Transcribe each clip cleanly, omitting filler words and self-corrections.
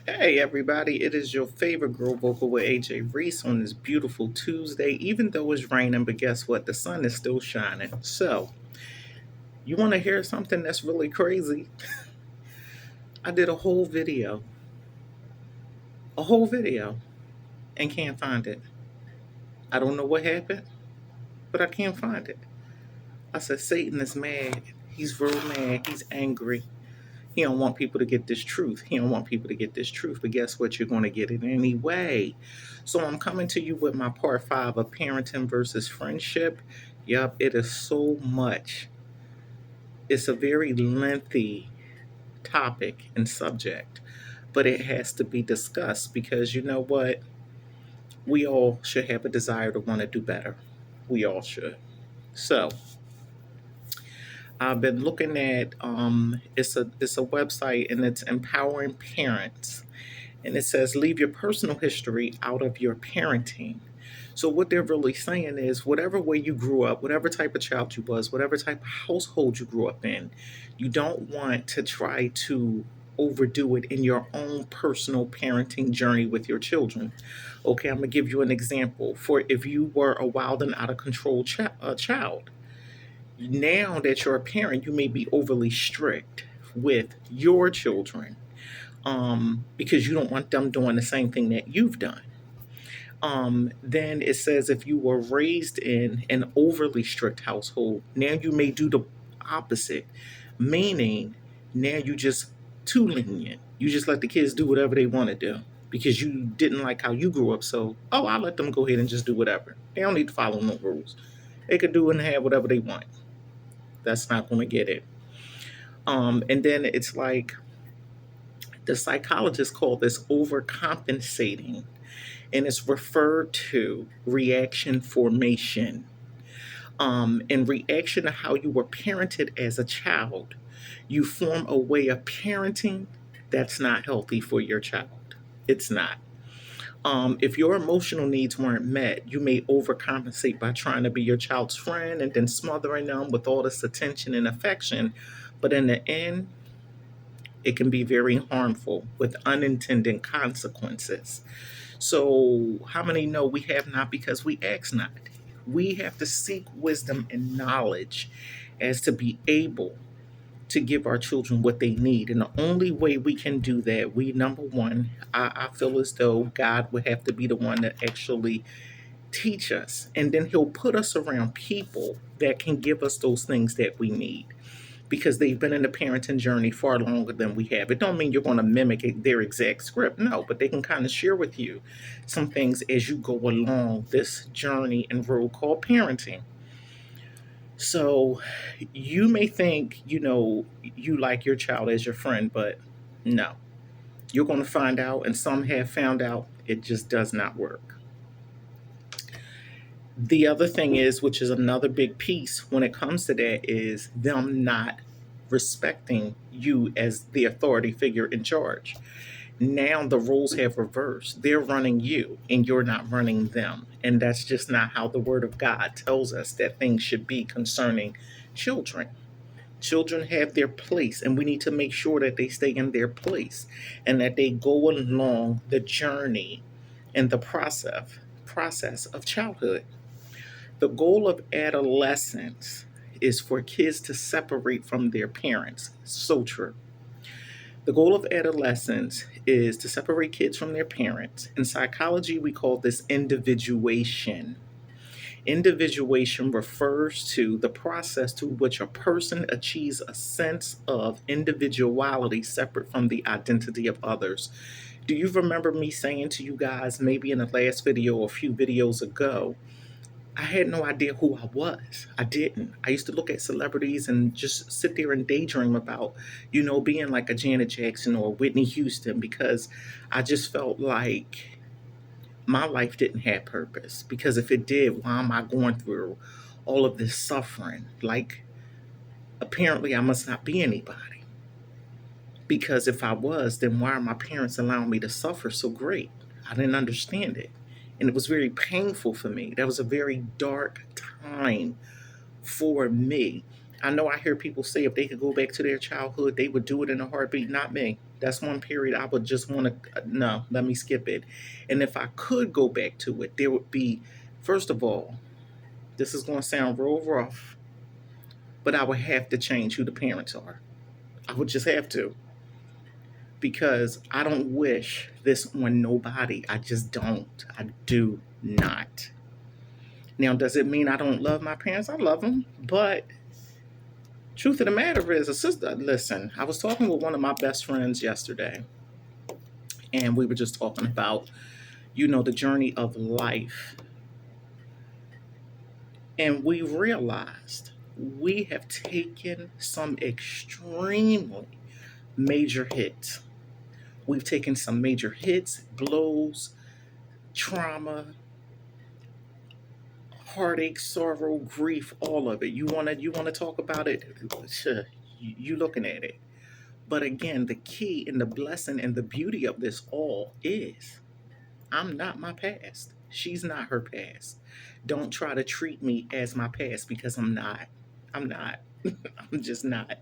Hey everybody, it is your favorite girl vocal with AJ Reese on this beautiful Tuesday, even though it's raining, but guess what? The sun is still shining. So, you want to hear something that's really crazy? I did a whole video, and can't find it. I don't know what happened, but I can't find it. I said, Satan is mad. He's real mad. He's angry. He don't want people to get this truth. He don't want people to get this truth. But guess what? You're going to get it anyway. So I'm coming to you with my part five of parenting versus friendship. Yup, it is so much. It's a very lengthy topic and subject, but it has to be discussed because you know what? We all should have a desire to want to do better. We all should. So I've been looking at it's a website and it's empowering parents, and it says leave your personal history out of your parenting. So what they're really saying is whatever way you grew up, whatever type of child you was, whatever type of household you grew up in, you don't want to try to overdo it in your own personal parenting journey with your children. Okay, I'm gonna give you an example. For if you were a wild and out of control child, now that you're a parent, you may be overly strict with your children, because you don't want them doing the same thing that you've done. Then it says if you were raised in an overly strict household, now you may do the opposite, meaning now you just too lenient. You just let the kids do whatever they want to do because you didn't like how you grew up. So, oh, I'll let them go ahead and just do whatever. They don't need to follow no rules. They can do and have whatever they want. That's not going to get it. And then it's like the psychologists call this overcompensating, and it's referred to reaction formation. In reaction to how you were parented as a child, you form a way of parenting that's not healthy for your child. It's not. If your emotional needs weren't met, you may overcompensate by trying to be your child's friend and then smothering them with all this attention and affection. But in the end, it can be very harmful with unintended consequences. So, how many know we have not because we ask not? We have to seek wisdom and knowledge as to be able to give our children what they need. And the only way we can do that, we, number one, I feel as though God would have to be the one that actually teach us. And then He'll put us around people that can give us those things that we need because they've been in the parenting journey far longer than we have. It don't mean you're going to mimic their exact script, no, but they can kind of share with you some things as you go along this journey and road called parenting. So you may think, you like your child as your friend, but no, you're going to find out, and some have found out it just does not work. The other thing is, which is another big piece when it comes to that, is them not respecting you as the authority figure in charge. Now the roles have reversed. They're running you and you're not running them. And that's just not how the word of God tells us that things should be concerning children. Children have their place, and we need to make sure that they stay in their place and that they go along the journey and the process of childhood. The goal of adolescence is for kids to separate from their parents. So true. The goal of adolescence is to separate kids from their parents. In psychology, we call this individuation. Individuation refers to the process to which a person achieves a sense of individuality separate from the identity of others. Do you remember me saying to you guys, maybe in the last video or a few videos ago, I had no idea who I was. I didn't. I used to look at celebrities and just sit there and daydream about, being like a Janet Jackson or Whitney Houston because I just felt like my life didn't have purpose. Because if it did, why am I going through all of this suffering? Like, apparently, I must not be anybody. Because if I was, then why are my parents allowing me to suffer so great? I didn't understand it. And it was very painful for me. That was a very dark time for me. I know I hear people say if they could go back to their childhood, they would do it in a heartbeat. Not me. That's one period I would just want to, no, let me skip it. And if I could go back to it, there would be, first of all, this is going to sound real rough, but I would have to change who the parents are. I would just have to, because I don't wish this on nobody. I just don't. I do not. Now, does it mean I don't love my parents? I love them, but truth of the matter is, a sister. Listen, I was talking with one of my best friends yesterday, and we were just talking about, the journey of life, and we realized we have taken some extremely major hits. We've taken some major hits, blows, trauma, heartache, sorrow, grief, all of it. You wanna talk about it? Sure, you looking at it. But again, the key and the blessing and the beauty of this all is I'm not my past. She's not her past. Don't try to treat me as my past because I'm not. I'm not. I'm just not.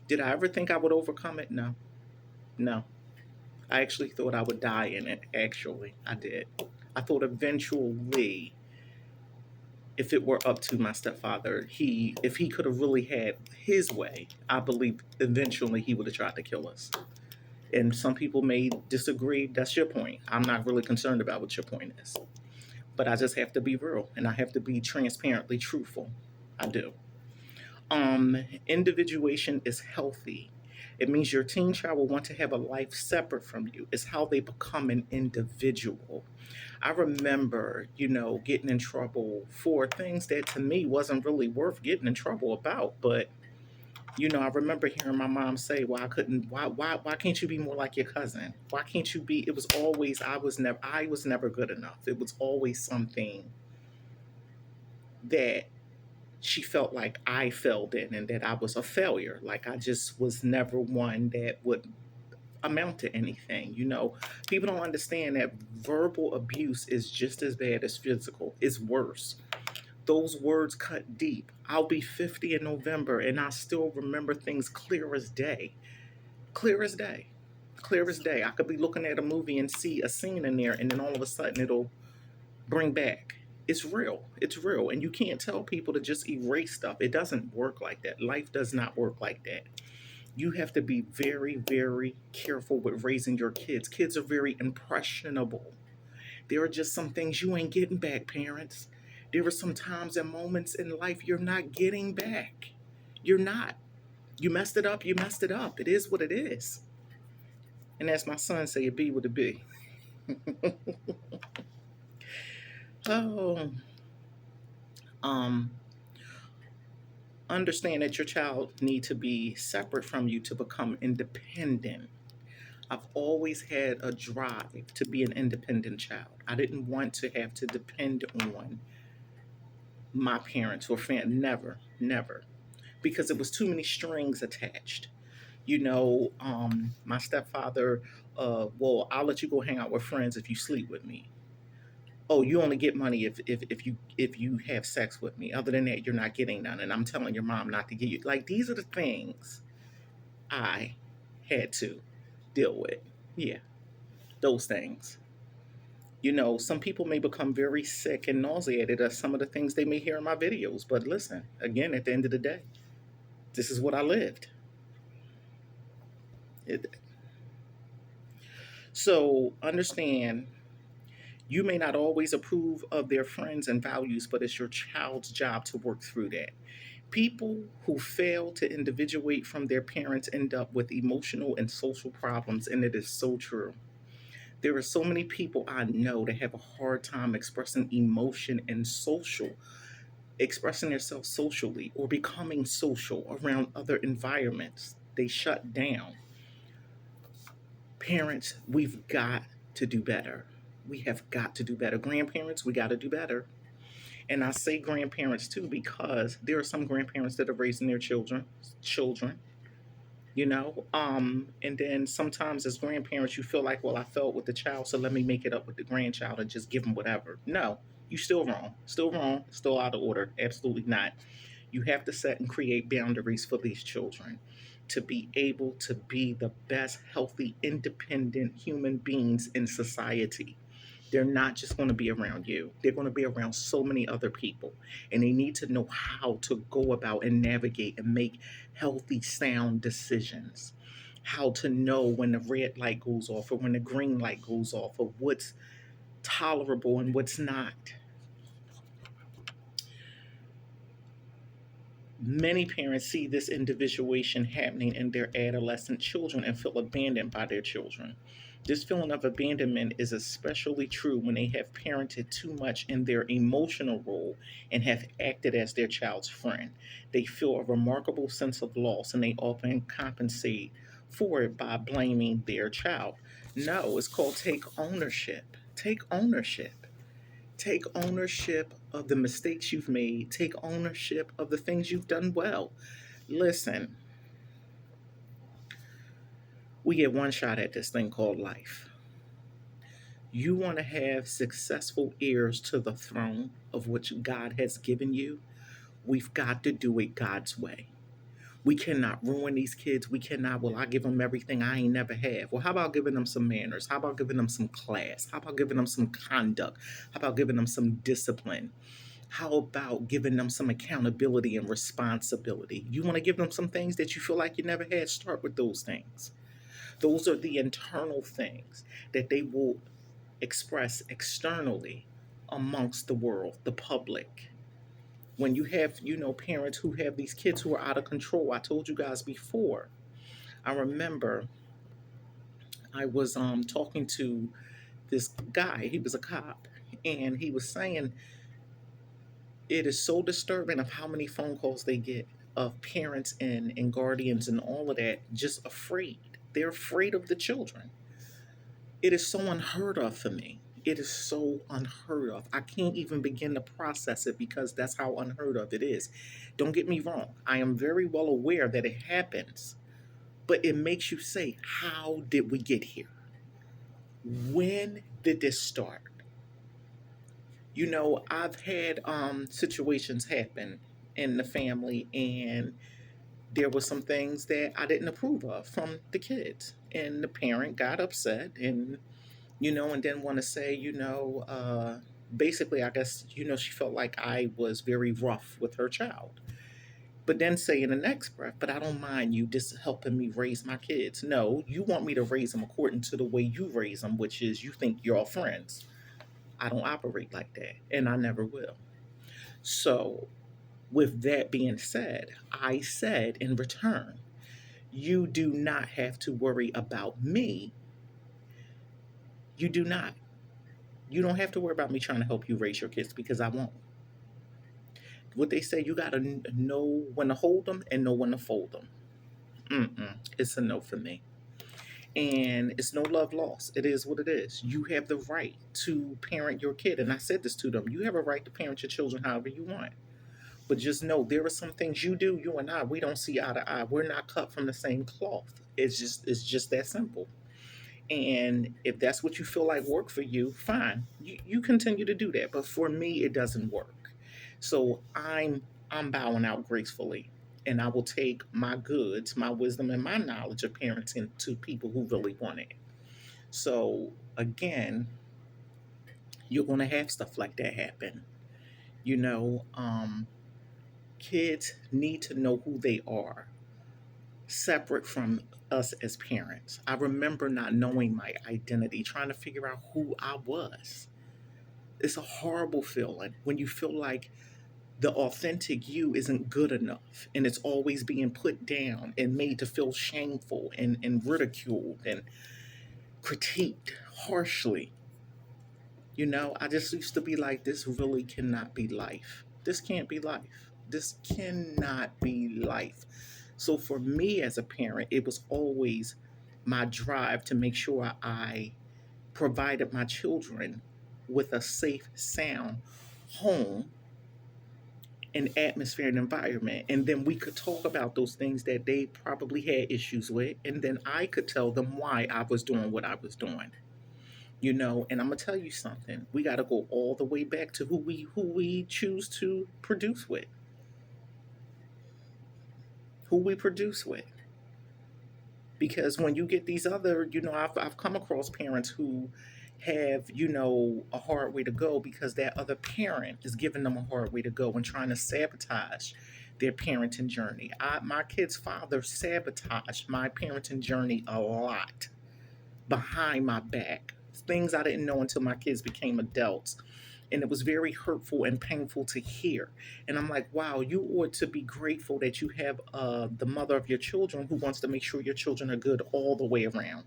Did I ever think I would overcome it? No. No. I actually thought I would die in it. Actually, I did. I thought eventually, if it were up to my stepfather, if he could have really had his way, I believe eventually he would have tried to kill us. And some people may disagree. That's your point. I'm not really concerned about what your point is. But I just have to be real and I have to be transparently truthful. I do. Individuation is healthy. It means your teen child will want to have a life separate from you. It's how they become an individual. I remember, getting in trouble for things that to me wasn't really worth getting in trouble about. But, I remember hearing my mom say, "Well, I couldn't. Why can't you be more like your cousin? Why can't you be?" It was always I was never good enough. It was always something that she felt like I failed in and that I was a failure. Like I just was never one that would amount to anything. People don't understand that verbal abuse is just as bad as physical. It's worse. Those words cut deep. I'll be 50 in November and I still remember things clear as day. Clear as day. Clear as day. I could be looking at a movie and see a scene in there and then all of a sudden it'll bring back. It's real. It's real. And you can't tell people to just erase stuff. It doesn't work like that. Life does not work like that. You have to be very, very careful with raising your kids. Kids are very impressionable. There are just some things you ain't getting back, parents. There are some times and moments in life you're not getting back. You're not. You messed it up, you messed it up. It is what it is. And as my son say, it be what it be. Oh, um, understand that your child need to be separate from you to become independent. I've always had a drive to be an independent child. I didn't want to have to depend on my parents or family. Never, never. Because it was too many strings attached. My stepfather, well, I'll let you go hang out with friends if you sleep with me. Oh, you only get money if you have sex with me. Other than that, you're not getting none. And I'm telling your mom not to give you. Like these are the things I had to deal with. Yeah, those things. Some people may become very sick and nauseated at some of the things they may hear in my videos. But listen, again, at the end of the day, this is what I lived. It, so understand you may not always approve of their friends and values, but it's your child's job to work through that. People who fail to individuate from their parents end up with emotional and social problems, and it is so true. There are so many people I know that have a hard time expressing emotion and expressing themselves socially or becoming social around other environments. They shut down. Parents, we've got to do better. We have got to do better. Grandparents, we got to do better. And I say grandparents too because there are some grandparents that are raising their children. And then sometimes as grandparents you feel like, well, I felt with the child, so let me make it up with the grandchild and just give them whatever. No, you still wrong, still out of order. Absolutely not. You have to set and create boundaries for these children. to be able to be the best, healthy, independent human beings in society. They're not just going to be around you, they're going to be around so many other people. And they need to know how to go about and navigate and make healthy, sound decisions. How to know when the red light goes off or when the green light goes off, or what's tolerable and what's not. Many parents see this individuation happening in their adolescent children and feel abandoned by their children. This feeling of abandonment is especially true when they have parented too much in their emotional role and have acted as their child's friend. They feel a remarkable sense of loss and they often compensate for it by blaming their child. No, it's called take ownership. Take ownership. Take ownership of the mistakes you've made. Take ownership of the things you've done well. Listen, we get one shot at this thing called life. You want to have successful heirs to the throne of which God has given you. We've got to do it God's way. We cannot ruin these kids. We cannot, well, I give them everything I ain't never have. Well, how about giving them some manners? How about giving them some class? How about giving them some conduct? How about giving them some discipline? How about giving them some accountability and responsibility? You want to give them some things that you feel like you never had? Start with those things. Those are the internal things that they will express externally amongst the world, the public. When you have, parents who have these kids who are out of control, I told you guys before. I remember I was talking to this guy. He was a cop, and he was saying it is so disturbing of how many phone calls they get of parents and guardians and all of that just afraid. They're afraid of the children. It is so unheard of for me. It is so unheard of. I can't even begin to process it because that's how unheard of it is. Don't get me wrong. I am very well aware that it happens, but it makes you say, how did we get here? When did this start? I've had situations happen in the family, and there were some things that I didn't approve of from the kids. And the parent got upset and then want to say, basically, I guess, she felt like I was very rough with her child. But then say in the next breath, but I don't mind you just helping me raise my kids. No, you want me to raise them according to the way you raise them, which is you think you're all friends. I don't operate like that, and I never will. So, with that being said, I said in return, you do not have to worry about me. You do not. You don't have to worry about me trying to help you raise your kids because I won't. What they say, you got to know when to hold them and know when to fold them. It's a no for me. And it's no love lost. It is what it is. You have the right to parent your kid. And I said this to them. You have a right to parent your children however you want. But just know there are some things you do, you and I, we don't see eye to eye. We're not cut from the same cloth. It's just that simple. And if that's what you feel like work for you, fine. You continue to do that. But for me, it doesn't work. So I'm bowing out gracefully. And I will take my goods, my wisdom, and my knowledge of parenting to people who really want it. So again, you're gonna have stuff like that happen. You know, um, Kids need to know who they are separate from us as parents. I remember not knowing my identity, trying to figure out who I was. It's a horrible feeling when you feel like the authentic you isn't good enough and it's always being put down and made to feel shameful and ridiculed and critiqued harshly. I just used to be like, this really cannot be life. This can't be life. This cannot be life. So for me as a parent, it was always my drive to make sure I provided my children with a safe, sound home and atmosphere and environment. And then we could talk about those things that they probably had issues with. And then I could tell them why I was doing what I was doing. And I'm gonna tell you something. We gotta go all the way back to who we choose to produce with. Who we produce with. Because when you get these other, I've come across parents who have, a hard way to go because that other parent is giving them a hard way to go and trying to sabotage their parenting journey. My kid's father sabotaged my parenting journey a lot behind my back. Things I didn't know until my kids became adults. And it was very hurtful and painful to hear. And I'm like, wow, you ought to be grateful that you have the mother of your children who wants to make sure your children are good all the way around.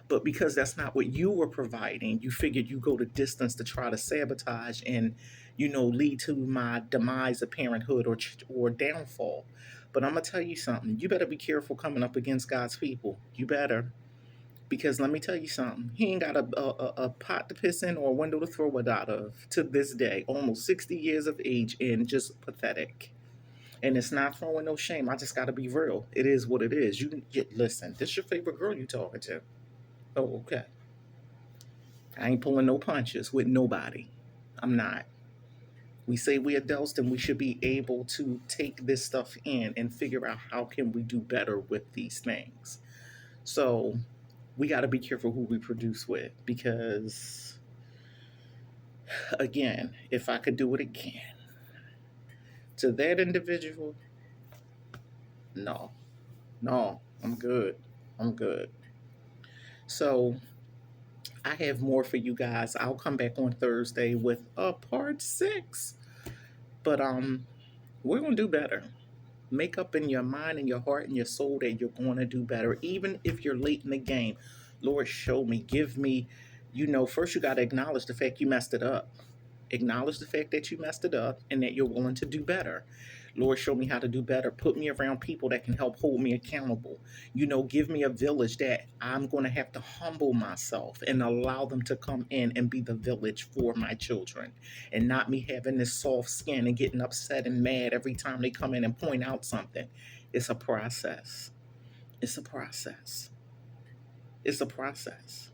But because that's not what you were providing, you figured you go to distance to try to sabotage and, lead to my demise of parenthood or downfall. But I'm gonna tell you something. You better be careful coming up against God's people. You better. Because let me tell you something, he ain't got a pot to piss in or a window to throw it out of to this day, almost 60 years of age, and just pathetic. And it's not throwing no shame. I just got to be real. It is what it is. Listen, this your favorite girl you talking to. Oh, okay. I ain't pulling no punches with nobody. I'm not. We say we adults, then we should be able to take this stuff in and figure out how can we do better with these things. So we got to be careful who we produce with because, again, if I could do it again to that individual, no, no, I'm good. I'm good. So I have more for you guys. I'll come back on Thursday with a part 6. But we're gonna do better. Make up in your mind and your heart and your soul that you're going to do better, even if you're late in the game. Lord, show me, give me, first you got to acknowledge the fact you messed it up. Acknowledge the fact that you messed it up and that you're willing to do better. Lord, show me how to do better. Put me around people that can help hold me accountable. Give me a village that I'm going to have to humble myself and allow them to come in and be the village for my children. And not me having this soft skin and getting upset and mad every time they come in and point out something. It's a process. It's a process. It's a process.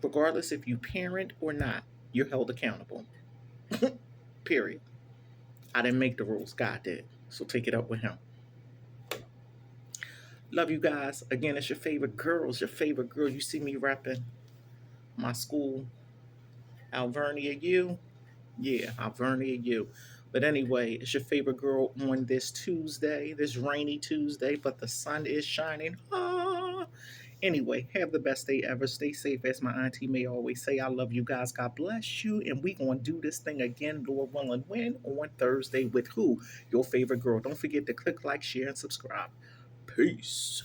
Regardless if you parent or not, you're held accountable. Period. I didn't make the rules. God did. So take it up with him. Love you guys. Again, it's your favorite girls, your favorite girl. You see me repping my school, Alvernia U. Yeah, Alvernia U. But anyway, it's your favorite girl on this Tuesday, this rainy Tuesday, but the sun is shining. Ah. Anyway, have the best day ever. Stay safe, as my auntie may always say. I love you guys. God bless you. And we going to do this thing again, Lord willing, when on Thursday with who? Your favorite girl. Don't forget to click like, share, and subscribe. Peace.